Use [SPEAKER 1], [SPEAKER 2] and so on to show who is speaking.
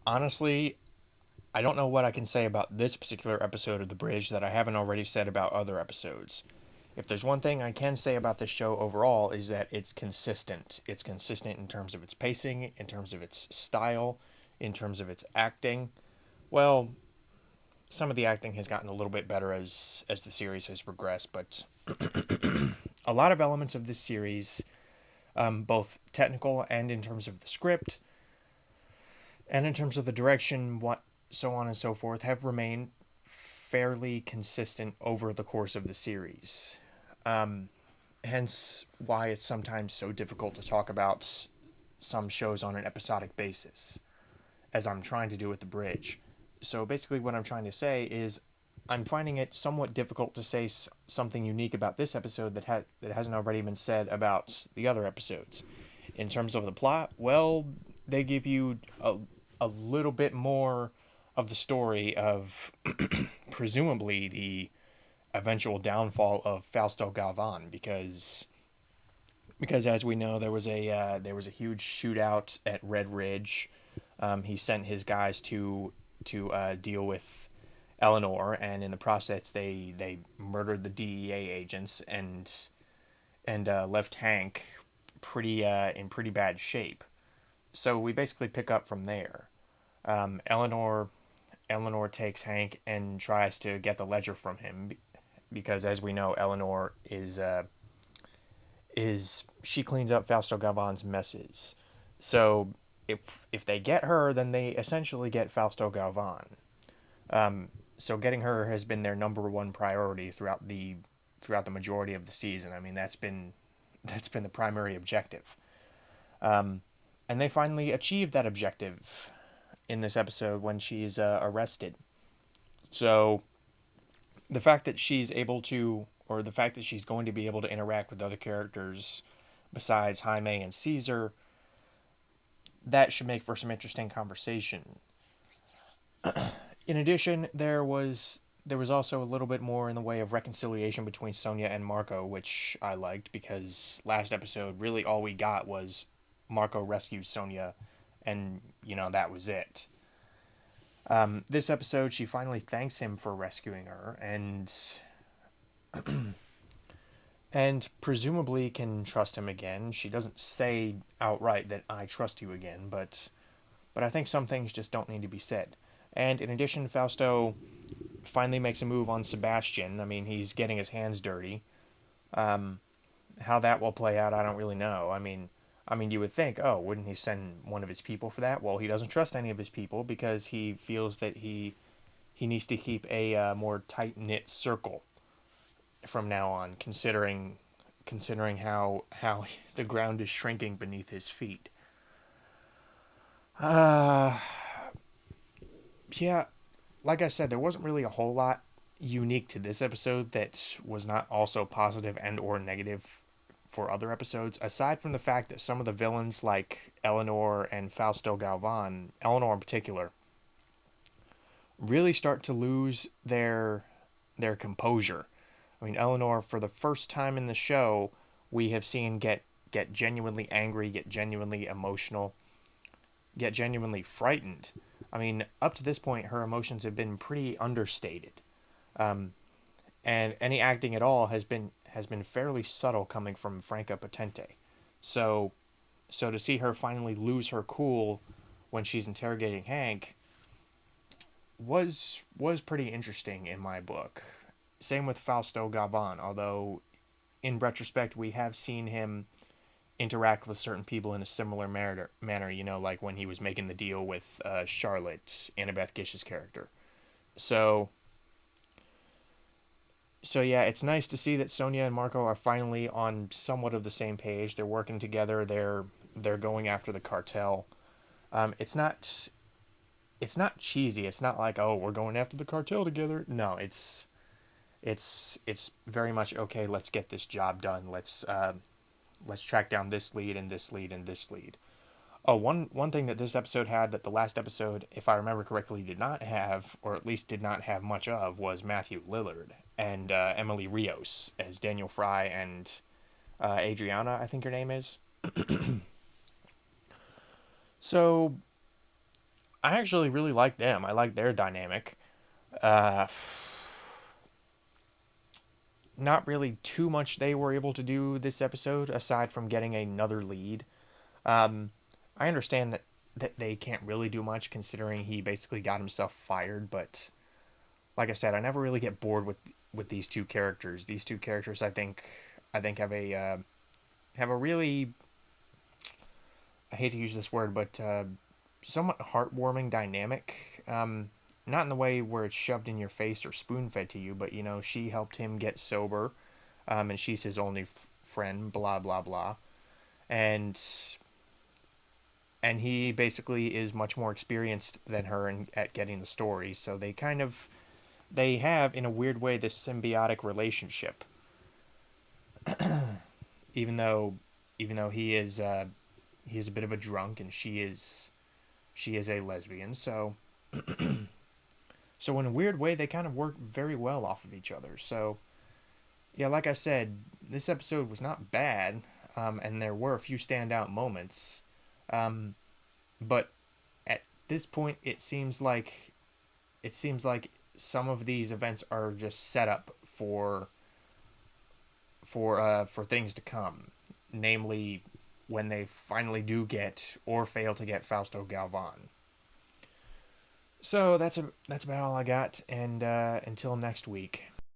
[SPEAKER 1] Honestly, I don't know what I can say about this particular episode of The Bridge that I haven't already said about other episodes. If there's one thing I can say about this show overall is that it's consistent. It's consistent in terms of its pacing, in terms of its style, in terms of its acting. Well, some of the acting has gotten a little bit better as the series has progressed, but a lot of elements of this series, both technical and in terms of the script, and in terms of the direction, what so on and so forth, have remained fairly consistent over the course of the series. Hence, why it's sometimes so difficult to talk about some shows on an episodic basis, as I'm trying to do with The Bridge. So basically, what I'm trying to say is, I'm finding it somewhat difficult to say something unique about this episode that hasn't already been said about the other episodes. In terms of the plot, well, they give you a little bit more of the story of presumably the eventual downfall of Fausto Galvan, because as we know there was a huge shootout at Red Ridge. He sent his guys to deal with Eleanor, and in the process they murdered the DEA agents and left Hank pretty in pretty bad shape. So we basically pick up from there. Eleanor takes Hank and tries to get the ledger from him because, as we know, Eleanor is she cleans up Fausto Galvan's messes. So if they get her, then they essentially get Fausto Galvan. So getting her has been their number one priority throughout the majority of the season. I mean, that's been the primary objective. And they finally achieved that objective in this episode when she's arrested. So the fact that she's able to, or the fact that she's going to be able to interact with other characters besides Jaime and Caesar, that should make for some interesting conversation. In addition, there was also a little bit more in the way of reconciliation between Sonia and Marco, which I liked because last episode really all we got was Marco rescues Sonia, and that was it. This episode, she finally thanks him for rescuing her, and presumably can trust him again. She doesn't say outright that I trust you again, but I think some things just don't need to be said. And in addition, Fausto finally makes a move on Sebastian. I mean, he's getting his hands dirty. How that will play out, I don't really know. I mean, you would think, oh, wouldn't he send one of his people for that? Well, he doesn't trust any of his people because he feels that he needs to keep a more tight knit circle from now on, considering how the ground is shrinking beneath his feet. Uh, yeah, like I said, there wasn't really a whole lot unique to this episode that was not also positive and or negative for other episodes, aside from the fact that some of the villains like Eleanor and Fausto Galvan, Eleanor in particular, really start to lose their composure. I mean, Eleanor, for the first time in the show, we have seen get genuinely angry, get genuinely emotional, get genuinely frightened. I mean, up to this point, her emotions have been pretty understated, and any acting at all has been fairly subtle coming from Franca Potente. So, so to see her finally lose her cool when she's interrogating Hank was pretty interesting in my book. Same with Fausto Galvan, although in retrospect we have seen him interact with certain people in a similar manner, like when he was making the deal with Charlotte, Annabeth Gish's character. So, so yeah, it's nice to see that Sonia and Marco are finally on somewhat of the same page. They're working together. They're going after the cartel. It's not cheesy. It's not like, oh, we're going after the cartel together. No, it's very much okay. Let's get this job done. Let's track down this lead and this lead and this lead. Oh, one thing that this episode had that the last episode, if I remember correctly, did not have, or at least did not have much of, was Matthew Lillard and Emily Rios as Daniel Fry and Adriana, I think her name is. So I actually really like them. I like their dynamic. Uh, Not really too much they were able to do this episode aside from getting another lead. Um, I understand that they can't really do much considering he basically got himself fired, but like I said, I never really get bored with these two characters. These two characters, I think have a really, I hate to use this word, but somewhat heartwarming dynamic. Not in the way where it's shoved in your face or spoon fed to you, but she helped him get sober, and she's his only friend. Blah blah blah, and he basically is much more experienced than her at getting the stories. So they have in a weird way this symbiotic relationship, even though he is a bit of a drunk and she is a lesbian. So in a weird way, they kind of work very well off of each other. So yeah, like I said, this episode was not bad, and there were a few standout moments. Um, but at this point, it seems like some of these events are just set up for things to come, namely when they finally do get or fail to get Fausto Galvan. So that's about all I got, and until next week.